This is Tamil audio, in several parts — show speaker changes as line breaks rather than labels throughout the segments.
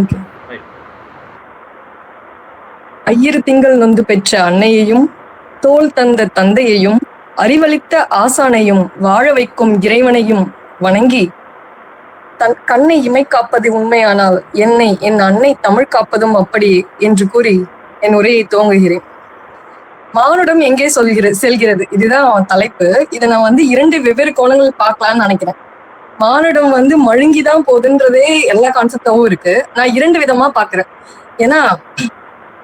ஓகே. ஐயிரு திங்கள் நொந்து பெற்ற அன்னையையும் தோள் தந்த தந்தையையும் அறிவளித்த ஆசானையும் வாழ வைக்கும் இறைவனையும் வணங்கி தன் கண்ணை இமை காப்பது உண்மையானால் என்னை என் அன்னை தமிழ் காப்பதும் அப்படி என்று கூறி என் உரையை துவங்குகிறேன். மானுடம் எங்கே செல்கிறது, இதுதான் தலைப்பு. இதை நான் 2 வெவ்வேறு கோணங்கள் பார்க்கலாம்னு நினைக்கிறேன். மானுடம் மழுங்கிதான் போகுதுன்றதே எல்லா கான்செப்டாவும் இருக்கு. நான் 2 விதமா பாக்குறேன். ஏன்னா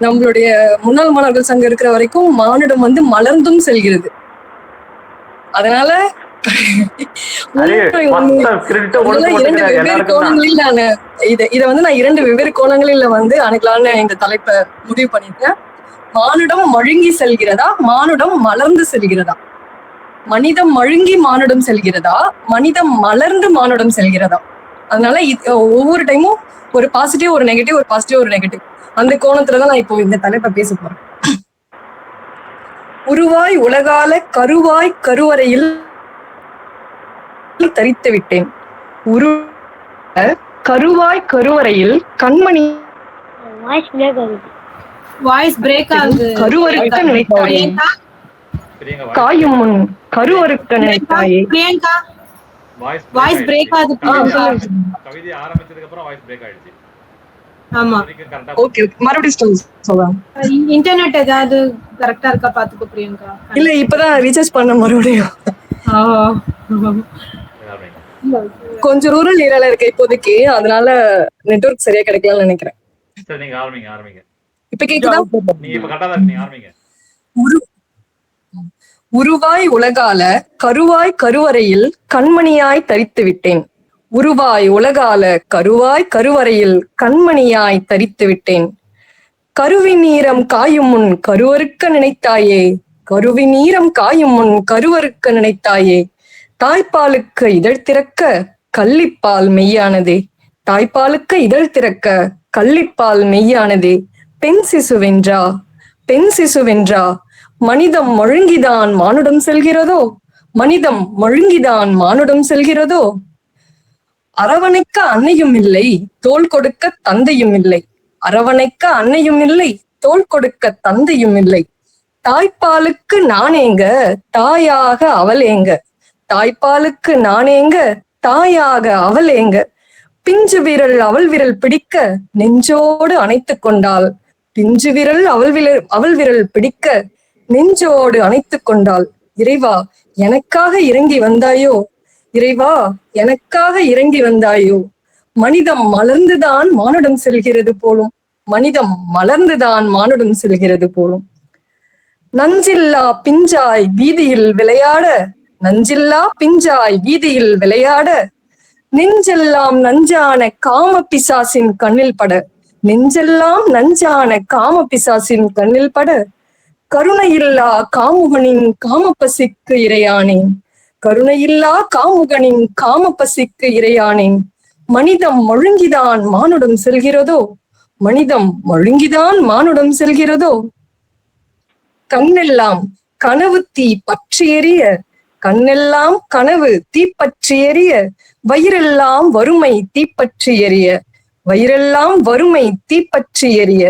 நம்மளுடைய முன்னாள் மாணவர்கள் சங்கம் இருக்கிற வரைக்கும் மானுடம் மலர்ந்தும் செல்கிறது. அதனால 2 வெவ்வேறு கோணங்களில் நான் நான் 2 வெவ்வேறு கோணங்களில் அணுகலான்னு இந்த தலைப்பை முடிவு பண்ணிருக்கேன். மானுடம் மழுங்கி செல்கிறதா, மானுடம் மலர்ந்து செல்கிறதா? மனிதம் மழுங்கி மானுடம் செல்கிறதா, மனிதம் மலர்ந்து மானுடம் செல்கிறதா? அதனால ஒவ்வொரு டைமும் ஒரு பாசிட்டிவ் ஒரு நெகட்டிவ், ஒரு பாசிட்டிவ் ஒரு நெகட்டிவ், அந்த கோணத்துலதான் நான் இப்போ இந்த தலைப்பை பேச போறேன். உருவாய் உலகால கருவாய் கருவறையில் தரித்து விட்டேன். கருவாய் கருவறையில் கண்மணி
வாய்ஸ் பிரேக் ஆகுது.
கருவறுக்க நினைத்தாயே காயும் முன் கருவறுக்க நினைத்தாயே.
பிரியங்கா வாய்ஸ் பிரேக் ஆகுது.
கவிதை ஆரம்பிச்சதுக்கு அப்புறம் வாய்ஸ் பிரேக் ஆயிடுச்சு.
ஆமா,
ஓகே, மறுபடியும் சொல்றேன்.
இன்டர்நெட் ஏதாவது கரெக்ட்டா இருக்கா பாத்துக்கோ பிரியங்கா.
இல்ல, இப்பதான் ரீசார்ஜ் பண்ண மறுபடியும். கொஞ்சம் ரூரல் ஏரியால இருக்க இப்போதைக்கு, அதனால நெட்வொர்க் சரியா கிடைக்கலாம்னு நினைக்கிறேன்.
சரி, நீங்க ஆரம்பிங்க.
இப்ப கேக்குதா?
நீங்க இப்ப கரெக்ட்டா தான், நீங்க ஆரம்பிங்க.
உருவாய் உலகால கருவாய் கருவறையில் கண்மணியாய் தரித்து விட்டேன். உருவாய் உலகால கருவாய் கருவறையில் கண்மணியாய் தரித்து விட்டேன். கருவி நீரம் காயும் முன் கருவறுக்க நினைத்தாயே, கருவி நீரம் காயும் முன் கருவறுக்க நினைத்தாயே. தாய்ப்பாலுக்கு இதழ் திறக்க கள்ளிப்பால் மெய்யானதே, தாய்ப்பாலுக்கு இதழ் திறக்க கள்ளிப்பால் மெய்யானதே. பெண் சிசுவென்றா, பெண் சிசுவென்றா, மனிதம் மழுங்கிதான் மானுடம் செல்கிறதோ, மனிதம் மழுங்கிதான் மானுடம் செல்கிறதோ. அரவணைக்க அன்னையும் இல்லை, தோள் கொடுக்க தந்தையும் இல்லை. அரவணைக்க அன்னையும் இல்லை, தோள் கொடுக்க தந்தையும் இல்லை. தாய்ப்பாலுக்கு நானேங்க, தாயாக அவள் ஏங்க. தாய்ப்பாலுக்கு நானேங்க, தாயாக அவள் ஏங்க. பிஞ்சு விரல் அவள் விரல் பிடிக்க நெஞ்சோடு அணைத்து கொண்டாள். பிஞ்சு விரல் அவள் விரல் பிடிக்க நெஞ்சோடு அணைத்து கொண்டாள். இறைவா எனக்காக இறங்கி வந்தாயோ, இறைவா எனக்காக இறங்கி வந்தாயோ. மனிதம் மலர்ந்துதான் மானுடம் செல்கிறது போலும், மனிதம் மலர்ந்துதான் மானுடம் செல்கிறது போலும். நஞ்சில்லா பிஞ்சாய் வீதியில் விளையாட, நஞ்சில்லா பிஞ்சாய் வீதியில் விளையாட. நெஞ்செல்லாம் நஞ்சான காம பிசாசின் கண்ணில் பட, நெஞ்செல்லாம் நஞ்சான காம பிசாசின் கண்ணில் பட. கருணையில்லா காமுகனின் காம பசிக்கு இரையானேன், கருணையில்லா காமுகனின் காம பசிக்கு இரையானேன். மனிதம் மழுங்கிதான் மானுடம் செல்கிறதோ, மனிதம் மழுங்கிதான் மானுடம் செல்கிறதோ. கண்ணெல்லாம் கனவு தீ பற்றி எரிய, கண்ணெல்லாம் கனவு தீப்பற்றி எரிய. வயிறெல்லாம் வறுமை தீப்பற்றி எரிய, வயிறெல்லாம் வறுமை தீப்பற்றி எரிய.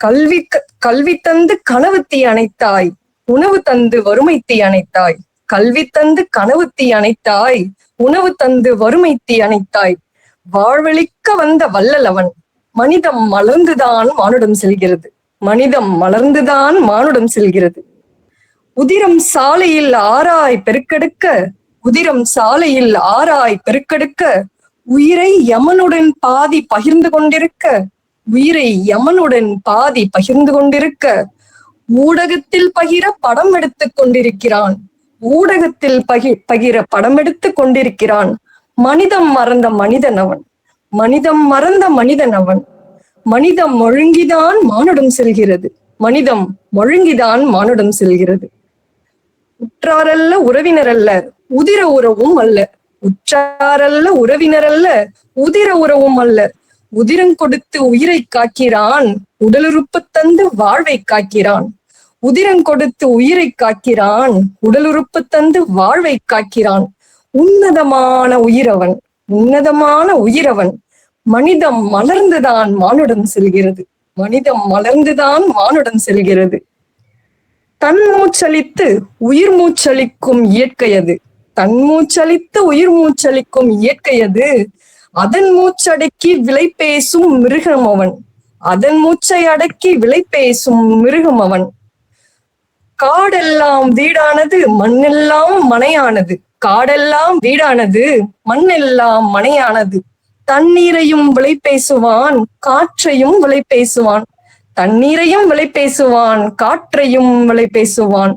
கல்வி தந்து கனவு தீ அணைத்தாய், உணவு தந்து வறுமை தீ அணைத்தாய். கல்வி தந்து கனவு தீ அணைத்தாய், உணவு தந்து வறுமை தீ அணைத்தாய். வாழ்வழிக்க வந்த வள்ளல் அவன். மனிதம் மலர்ந்துதான் மானுடம் செல்கிறது, மனிதம் மலர்ந்துதான் மானுடம் செல்கிறது. உதிரம் சாலையில் ஆராய் பெருக்கெடுக்க, உதிரம் சாலையில் ஆராய் பெருக்கெடுக்க. உயிரை யமனுடன் பாதி பகிர்ந்து கொண்டிருக்க, உயிரை யமனுடன் பாதி பகிர்ந்து கொண்டிருக்க. ஊடகத்தில் பகிர படம் எடுத்துக் கொண்டிருக்கிறான், ஊடகத்தில் பகிர படம் எடுத்துக் கொண்டிருக்கிறான். மனிதம் மறந்த மனிதன் அவன், மனிதம் மறந்த மனிதன் அவன். மனிதம் மழுங்கிதான் மானுடம் செல்கிறது, மனிதம் மழுங்கிதான் மானுடம் செல்கிறது. உற்றாரல்ல உறவினரல்ல உதிர உறவும் அல்ல, உற்றாரல்ல உறவினரல்ல உதிர உறவும் அல்ல. உதிரம் கொடுத்து உயிரை காக்கிறான், உடலுறுப்பு தந்து வாழ்வை காக்கிறான். உதிரம் கொடுத்து உயிரை காக்கிறான், உடலுறுப்பு தந்து வாழ்வை காக்கிறான். உன்னதமான உயிரவன், உன்னதமான உயிரவன். மனிதம் மலர்ந்துதான் மானுடம் செல்கிறது. மனிதம் மலர்ந்துதான் மானுடம் செல்கிறது. தன் மூச்சளித்து உயிர் மூச்சளிக்கும் இயற்கையது. தன் மூச்சளித்து உயிர் மூச்சளிக்கும் இயற்கையது. அதன் மூச்சடக்கி விலை பேசும் மிருகம் அவன். அதன் மூச்சை அடக்கி விலை பேசும் மிருகம் அவன். காடெல்லாம் வீடானது மண்ணெல்லாம் மனையானது. காடெல்லாம் வீடானது மண்ணெல்லாம் மனையானது. தண்ணீரையும் விலை பேசுவான், காற்றையும் விலை பேசுவான். தண்ணீரையும் விலை பேசுவான், காற்றையும் விலை பேசுவான்.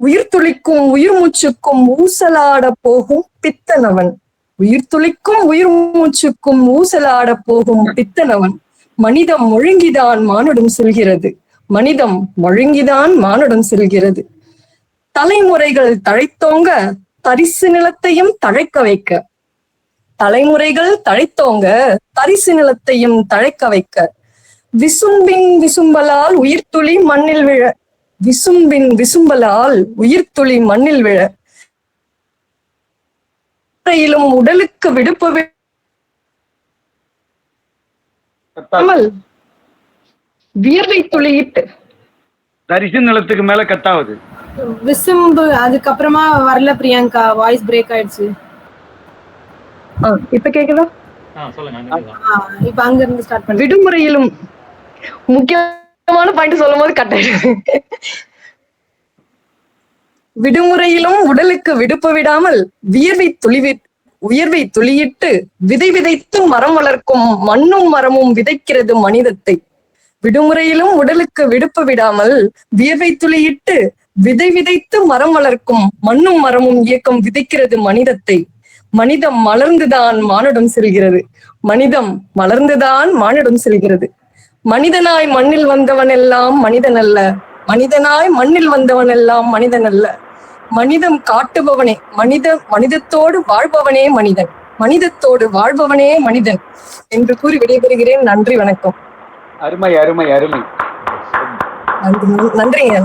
உயிர் துளிக்கும் உயிர் மூச்சுக்கும் ஊசலாட போகும் பித்தனவன். உயிர் துளிக்கும் உயிர் மூச்சுக்கும் ஊசலாட போகும் பித்தனவன். மனிதம் ஒழுங்கிதான் மானுடம் செல்கிறது. மனிதம் ஒழுங்கிதான் மானுடம் செல்கிறது. தலைமுறைகள் தழைத்தோங்க தரிசு நிலத்தையும் தழைக்க வைக்க. தலைமுறைகள் தழைத்தோங்க தரிசு நிலத்தையும் தழைக்க வைக்க. விசும்பின் விசும்பலால் உயிர்த்துளி மண்ணில் விழ. விசும்பின் விசும்பலால் உயிர்த்துளி மண்ணில் விழ. உடலுக்கு விடுப்பு வியர்வை துளியிட்டு.
தரிசு நிலத்துக்கு மேல கட்டாவது
விசும்பு. அதுக்கப்புறமா வரல பிரியங்கா, வாய்ஸ் பிரேக் ஆயிடுச்சு.
இப்ப கேக்குதா?
இப்ப அங்க இருந்து ஸ்டார்ட் பண்ணி.
விடுமுறையிலும் முக்கியமான பாயிண்ட் சொல்லும் போது கட் ஆயிடுது. விடுமுறையிலும் உடலுக்கு விடுப்பு விடாமல் உயர்வை துளியிட்டு விதை விதைத்து மரம் வளர்க்கும் மண்ணும் மரமும் விதைக்கிறது மனிதத்தை. விடுமுறையிலும் உடலுக்கு விடுப்பு விடாமல் வியர்வை துளியிட்டு விதை விதைத்து மரம் வளர்க்கும் மண்ணும் மரமும் இயக்கம் விதைக்கிறது மனிதத்தை. மனிதம் மலர்ந்துதான் மானுடம் செல்கிறது. மனிதம் மலர்ந்துதான் மானுடம் செல்கிறது. மனிதனாய் மண்ணில் வந்தவன் எல்லாம் மனிதன் அல்ல. மனிதனாய் மண்ணில் வந்தவன் எல்லாம் மனிதன் அல்ல. மனிதம் காட்டுபவனே மனிதத்தோடு வாழ்பவனே மனிதன். மனிதத்தோடு வாழ்பவனே மனிதன் என்று கூறி விடைபெறுகிறேன். நன்றி, வணக்கம்.
அருமை அருமை அருமை.
நன்றிங்க.